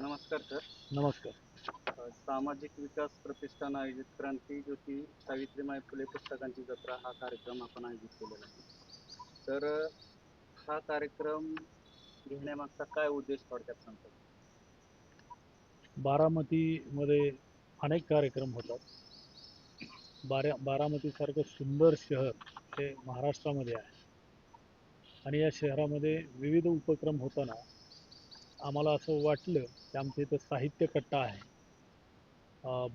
नमस्कार सर. नमस्कार. सामाजिक विकास प्रतिष्ठान आयोजित क्रांतीज्योती सावित्रीबाई फुले पुस्तकांची जत्रा हा कार्यक्रम आपण आयोजित केलेला आहे. तर हा कार्यक्रम घेण्यामागचा काय उद्देश थोडक्यात सांगतो? बारामतीमध्ये अनेक कार्यक्रम होतात. बारामतीसारखं सुंदर शहर हे महाराष्ट्रामध्ये आहे आणि या शहरामध्ये विविध उपक्रम होताना आम्हाला असं वाटलं की आमच्या इथं साहित्य कट्टा आहे,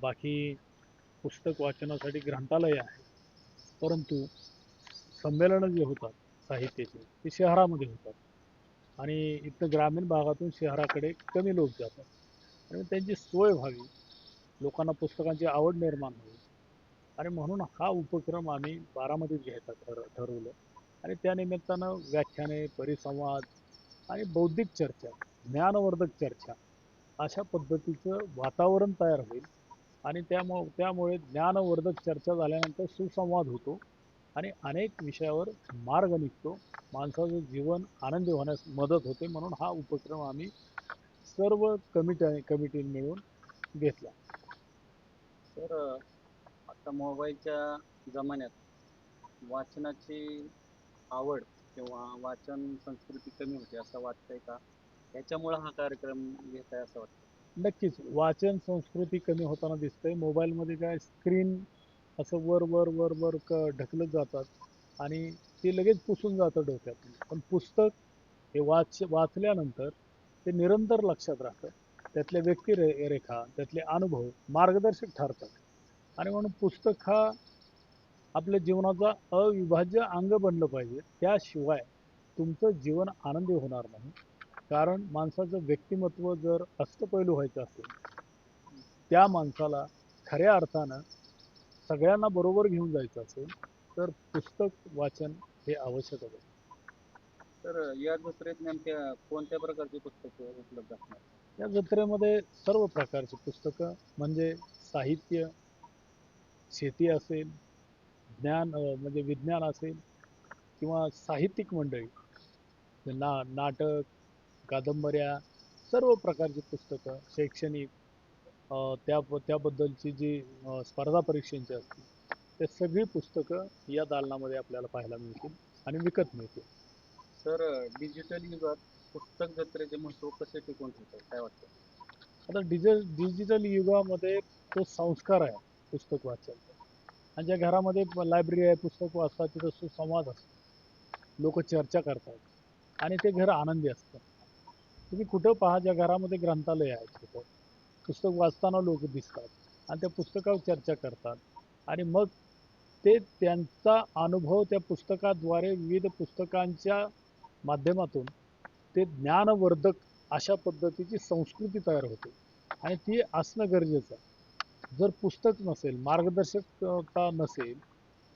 बाकी पुस्तक वाचनासाठी ग्रंथालय आहे, परंतु संमेलनं जे होतात साहित्याचे ते शहरामध्ये होतात आणि इथं ग्रामीण भागातून शहराकडे कमी लोक जातात आणि त्यांची सोय व्हावी, लोकांना पुस्तकांची आवड निर्माण होईल आणि म्हणून हा उपक्रम आम्ही बारामतीत घ्यायचा ठरवलं आणि त्या निमित्तानं व्याख्याने, परिसंवाद आणि बौद्धिक चर्चा, ज्ञानवर्धक चर्चा अशा पद्धतीचं वातावरण तयार होईल आणि त्यामुळे ज्ञानवर्धक चर्चा झाल्यानंतर सुसंवाद होतो आणि अनेक विषयावर मार्ग निघतो, माणसाचं जीवन आनंदी होण्यास मदत होते. म्हणून हा उपक्रम आम्ही सर्व कमिटी मिळून घेतला. तर आता मोबाईलच्या जमान्यात वाचनाची आवड किंवा वाचन संस्कृती कमी होते असं वाटतंय का? याच्यामुळं हा कार्यक्रम घेत आहे असं वाटतं? नक्कीच वाचन संस्कृती कमी होताना दिसतंय. मोबाईलमध्ये काय स्क्रीन असं वर वर वर वर ढकलत जातात आणि ते लगेच पुसून जातं डोक्यातून. पण पुस्तक हे वाचल्यानंतर ते निरंतर लक्षात राहतं. त्यातल्या व्यक्तिरेखा, त्यातले अनुभव मार्गदर्शक ठरतात आणि म्हणून पुस्तक हा आपल्या जीवनाचा अविभाज्य अंग बनलं पाहिजे. त्याशिवाय तुमचं जीवन आनंदी होणार नाही. कारण माणसाचं व्यक्तिमत्व जर अष्टपैलू व्हायचं असेल, त्या माणसाला खऱ्या अर्थानं सगळ्यांना बरोबर घेऊन जायचं असेल तर पुस्तक वाचन हे आवश्यक आहे. तर या जत्रेत नेमक्या कोणत्या प्रकारची पुस्तकं उपलब्ध असणार? या जत्रेमध्ये सर्व प्रकारची पुस्तकं म्हणजे साहित्य, शेती असेल, म्हणजे विज्ञान असेल किंवा साहित्यिक मंडळी, नाटक, कादंबऱ्या, सर्व प्रकारची पुस्तकं, शैक्षणिक, त्याबद्दलची जी स्पर्धा परीक्षांची असतील ते सगळी पुस्तकं या दालनामध्ये आपल्याला पाहायला मिळतील आणि विकत मिळतील. सर, डिजिटल युगात पुस्तक जत्रेचे महत्त्व कसे टिकून ठेवतात काय वाटतं? आता डिजिटल युगामध्ये तो संस्कार आहे पुस्तक वाचन आणि ज्या घरामध्ये लायब्ररी आहे, पुस्तक वाचतात, तिथं सुसंवाद असतो, लोक चर्चा करतात आणि ते घर आनंदी असतं. तुम्ही कुठं पहा, ज्या घरामध्ये ग्रंथालय आहे छोटं, पुस्तक वाचताना लोक दिसतात आणि त्या पुस्तकावर चर्चा करतात आणि मग ते त्यांचा अनुभव त्या पुस्तकाद्वारे विविध पुस्तकांच्या माध्यमातून ते ज्ञानवर्धक अशा पद्धतीची संस्कृती तयार होते आणि ती असणं गरजेचं आहे. जर पुस्तक नसेल, मार्गदर्शकता नसेल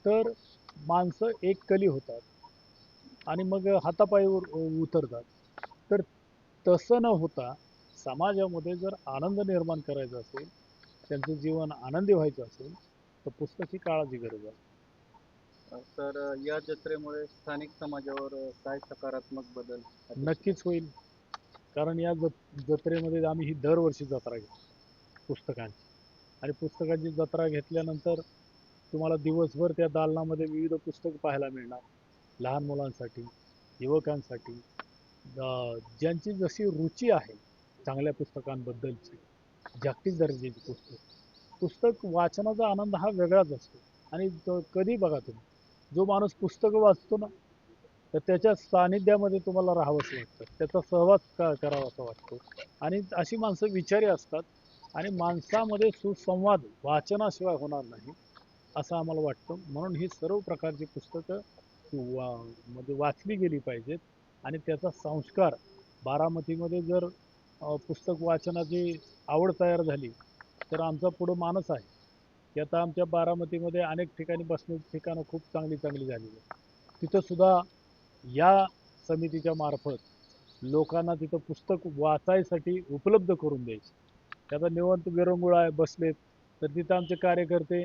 तर माणसं एककली होतात आणि मग हातापायीवर उतरतात. तर तसं न होता समाजामध्ये जर आनंद निर्माण करायचा असेल, त्यांचं जीवन आनंदी व्हायचं असेल तर पुस्तक ही काळाची गरज आहे. तर या जत्रेमुळे स्थानिक समाजावर काय सकारात्मक बदल अपेक्षित नक्कीच होईल. कारण या जत्रेमध्ये आम्ही ही दरवर्षी जत्रा घेतो पुस्तकांची आणि पुस्तकांची जत्रा घेतल्यानंतर तुम्हाला दिवसभर त्या दालनामध्ये विविध पुस्तक पाहायला मिळणार. लहान मुलांसाठी, युवकांसाठी, ज्यांची जशी रुची आहे चांगल्या पुस्तकांबद्दलची, जागतिक दर्जाची पुस्तक वाचनाचा आनंद हा वेगळाच असतो. आणि कधी बघा तुम्ही, जो माणूस पुस्तकं वाचतो ना, तर त्याच्या सानिध्यामध्ये तुम्हाला राहावंसं वाटतं, त्याचा सहवास करावासा वाटतो आणि अशी माणसं विचारी असतात आणि माणसामध्ये सुसंवाद वाचनाशिवाय होणार नाही असं आम्हाला वाटतं. म्हणून ही सर्व प्रकारची पुस्तकं म्हणजे वाचली गेली पाहिजेत आणि त्याचा संस्कार बारामतीमध्ये जर पुस्तक वाचनाची आवड तयार झाली तर आमचा पुढं मानस आहे की आता आमच्या बारामतीमध्ये अनेक ठिकाणी बसण्याची ठिकाणं खूप चांगली चांगली झालेली आहेत. तिथं सुद्धा या समितीच्या मार्फत लोकांना तिथं पुस्तक वाचायसाठी उपलब्ध करून द्यायचे. त्याचा निवंत विरंगुळा आहे बसलेत, तर तिथं आमचे कार्यकर्ते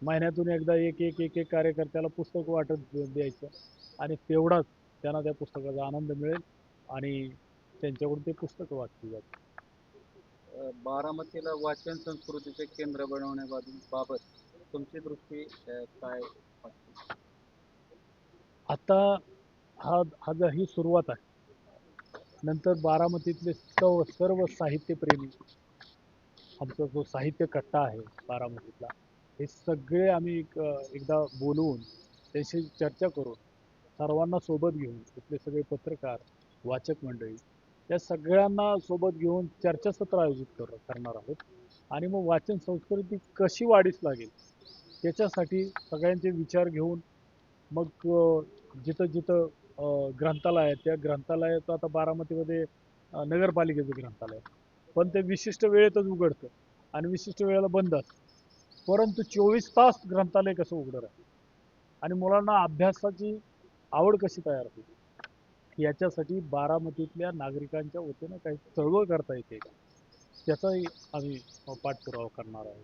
महिन्यातून एकदा एक एक एक एक कार्यकर्त्याला पुस्तक वाटत द्यायचं आणि तेवढाच त्यांना त्या पुस्तकाचा आनंद मिळेल आणि त्यांच्याकडून ते पुस्तकं वाचली जातील. बारामतीला वाचन संस्कृतीचे केंद्र बनवण्याबाबत तुमची दृष्टी काय वाटते? आता ही सुरुवात आहे. नंतर बारामतीतले सर्व साहित्यप्रेमी, आमचा जो साहित्य कट्टा आहे बारामतीतला, हे सगळे आम्ही एकदा बोलवून त्याशी चर्चा करून सर्वांना सोबत घेऊन, इथले सगळे पत्रकार, वाचक मंडळी, या सगळ्यांना सोबत घेऊन चर्चासत्र आयोजित करणार आहोत. आणि मग वाचन संस्कृती कशी वाढीस लागेल त्याच्यासाठी सगळ्यांचे विचार घेऊन मग जिथं जिथं ग्रंथालय आहे, त्या ग्रंथालयाचं आता बारामतीमध्ये नगरपालिकेचं ग्रंथालय, पण ते विशिष्ट वेळेतच उघडतं आणि विशिष्ट वेळेला बंद असतं. परंतु 24 तास ग्रंथालय कसं उघडं राहील आणि मुलांना अभ्यासाची आवड कशी तयार होईल याच्यासाठी बारामतीतल्या नागरिकांच्या वतीनं काही चळवळ करता येते का, त्याचाही आम्ही पाठपुरावा करणार आहोत.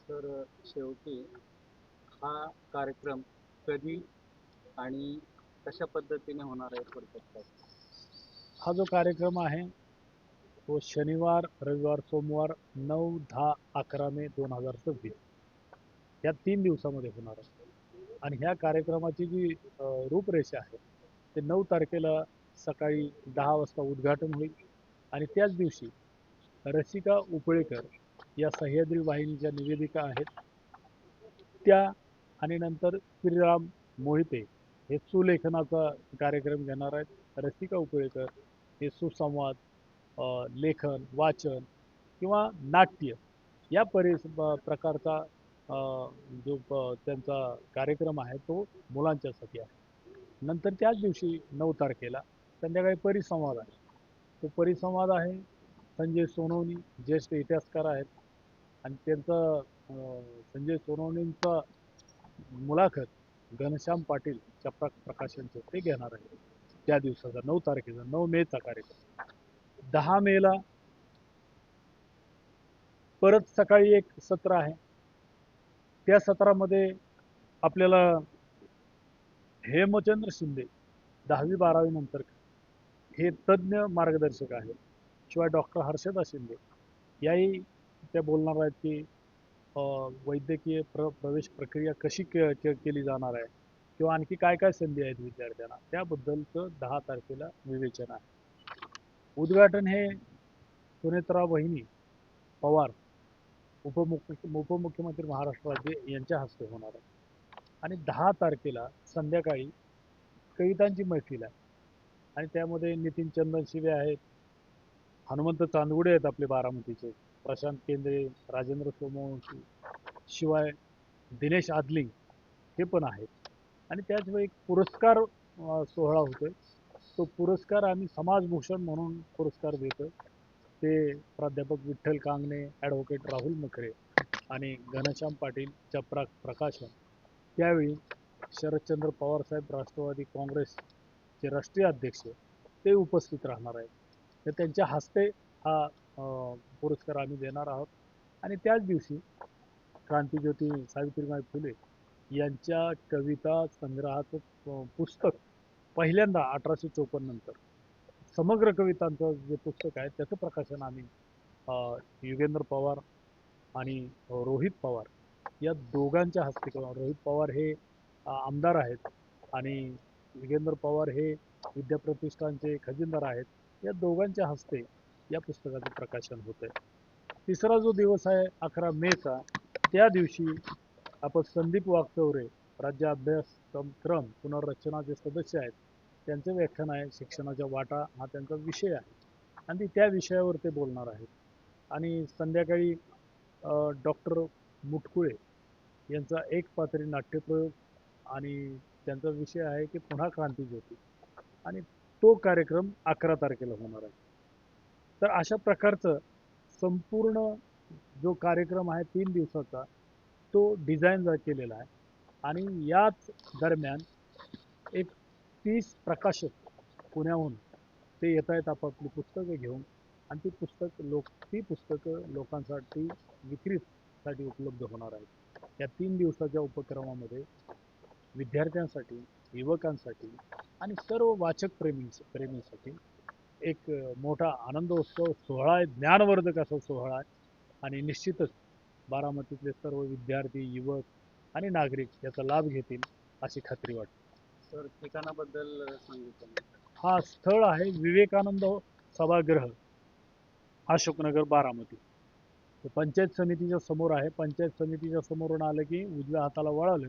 तर शेवटी हा कार्यक्रम कधी आणि कशा पद्धतीने होणार आहे थोडक्यात काय? हा जो कार्यक्रम आहे तो शनिवार, रविवार, सोमवार 9, 10, 11 मे 2026 या 3 दिवसामध्ये होणार आहे. आणि ह्या कार्यक्रमाची जी रूपरेषा आहे ते 9 तारखेला सकाळी 10 वाजता उद्घाटन होईल आणि त्याच दिवशी रसिका उपळेकर या सह्याद्री वाहिनीच्या निवेदिका आहेत त्या, आणि नंतर श्रीराम मोहिते हे सुलेखनाचा कार्यक्रम घेणार आहेत. रसिका उपळेकर हे सुसंवाद, लेखन, वाचन किंवा नाट्य या प्रकारचा जो त्यांचा कार्यक्रम आहे तो मुलांच्यासाठी आहे. नंतर त्याच दिवशी 9 तारखेला संध्याकाळी परिसंवाद आहे. तो परिसंवाद आहे संजय सोनवणी, ज्येष्ठ इतिहासकार आहेत, आणि त्यांचं संजय सोनवणींचा मुलाखत घनश्याम पाटील चपराक प्रकाशनचं ते घेणार आहे त्या दिवसाचा, 9 तारखेचा, 9 मेचा कार्यक्रम. 10 मेला परत सकाळी एक सत्र आहे. त्या सत्रामध्ये आपल्याला हेमचंद्र शिंदे 10वी 12वी नंतर हे तज्ज्ञ मार्गदर्शक आहेत. शिवाय डॉक्टर हर्षदा शिंदे याही त्या बोलणार आहेत की वैद्यकीय प्रवेश प्रक्रिया कशी केली जाणार आहे किंवा आणखी काय काय संधी आहेत विद्यार्थ्यांना, त्याबद्दलचं 10 तारखेला विवेचन आहे. उद्घाटन हे सुनेत्रा वहिनी पवार उपमुख्यमंत्री महाराष्ट्र राज्य यांच्या हस्ते होणार आहे. आणि 10 तारखेला संध्याकाळी कवितांची मैफिल आहे आणि त्यामध्ये नितीन चंदनशिवे आहेत, हनुमंत चांदगुडे आहेत आपले बारामतीचे, प्रशांत केंद्रे, राजेंद्र सोमवंशी, शिवाय दिनेश आदलिंग हे पण आहेत. आणि त्याचवेळी एक पुरस्कार सोहळा होतोय. तो पुरस्कार आम्ही समाजभूषण म्हणून पुरस्कार देतोय. ते प्राध्यापक विठ्ठल कांगणे, ॲडव्होकेट राहुल मखरे आणि घनश्याम पाटील चपराक प्रकाशन. त्यावेळी शरदचंद्र पवार साहेब राष्ट्रवादी काँग्रेसचे राष्ट्रीय अध्यक्ष ते उपस्थित राहणार आहेत. तर त्यांच्या हस्ते हा पुरस्कार आम्ही देणार आहोत. आणि त्याच दिवशी क्रांतीज्योती सावित्रीबाई फुले यांच्या कविता संग्रहाचं पुस्तक पहिल्यांदा 1854 नंतर समग्र कवितांचं जे पुस्तक आहे त्याचं प्रकाशन आम्ही युगेंद्र पवार आणि रोहित पवार या दोघांच्या हस्ते किंवा रोहित पवार हे आमदार आहेत आणि युगेंद्र पवार हे विद्याप्रतिष्ठानचे खजिनदार आहेत. या दोघांच्या हस्ते या पुस्तकाचं प्रकाशन होत आहे. तिसरा जो दिवस आहे 11 मेचा, त्या दिवशी आपण संदीप वागचौरे राज्य अभ्यासक्रम पुनर्रचनाचे सदस्य आहेत, त्यांचं व्याख्यान आहे. शिक्षणाच्या वाटा हा त्यांचा विषय आहे आणि त्या विषयावर ते बोलणार आहेत. आणि संध्याकाळी डॉक्टर मुटकुळे यांचा एक पात्री नाट्यप्रयोग आणि त्यांचा विषय आहे की पुन्हा क्रांतीज्योती, आणि तो कार्यक्रम 11 तारखेला होणार आहे. तर अशा प्रकारचं संपूर्ण जो कार्यक्रम आहे 3 दिवसाचा तो डिझाईन केलेला आहे. आणि याच दरम्यान एक 30 प्रकाशक पुण्याहून ते येत आहेत आपापली पुस्तकं घेऊन, आणि ती पुस्तकं लोकांसाठी विक्रीसाठी उपलब्ध होणार आहेत. या 3 दिवसाच्या उपक्रमामध्ये विद्यार्थ्यांसाठी, युवकांसाठी आणि सर्व वाचक प्रेमींसाठी एक मोठा आनंदोत्सव सोहळा आहे, ज्ञानवर्धक असा सोहळा आहे. आणि निश्चितच बारामतीतले सर्व विद्यार्थी, युवक आणि नागरिक याचा लाभ घेतील अशी खात्री वाटते. सर ठिकाणाबद्दल सांगितलं. हा स्थळ आहे विवेकानंद सभागृह, अशोकनगर, बारामती. ते पंचायत समितीच्या समोर आहे. पंचायत समितीच्या समोरून आलं की उजव्या हाताला वळालं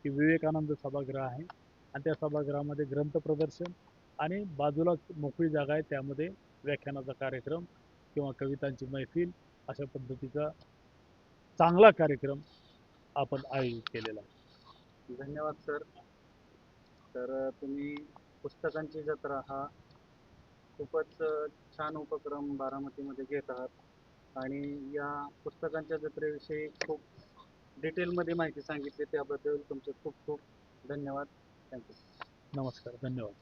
की विवेकानंद सभागृह आहे. आणि त्या सभागृहामध्ये ग्रंथ प्रदर्शन आणि बाजूलाच मोकळी जागा आहे, त्यामध्ये व्याख्यानाचा कार्यक्रम किंवा कवितांची मैफिल अशा पद्धतीचा चांगला कार्यक्रम आपण आयोजित केलेला आहे. धन्यवाद सर. तर तुम्ही पुस्तकांची जत्रा हा खूपच छान उपक्रम बारामतीमध्ये घेत आहात आणि या पुस्तकांच्या जत्रेविषयी खूप डिटेलमध्ये माहिती सांगितली, त्याबद्दल तुमचे खूप खूप धन्यवाद. थँक्यू. नमस्कार, धन्यवाद.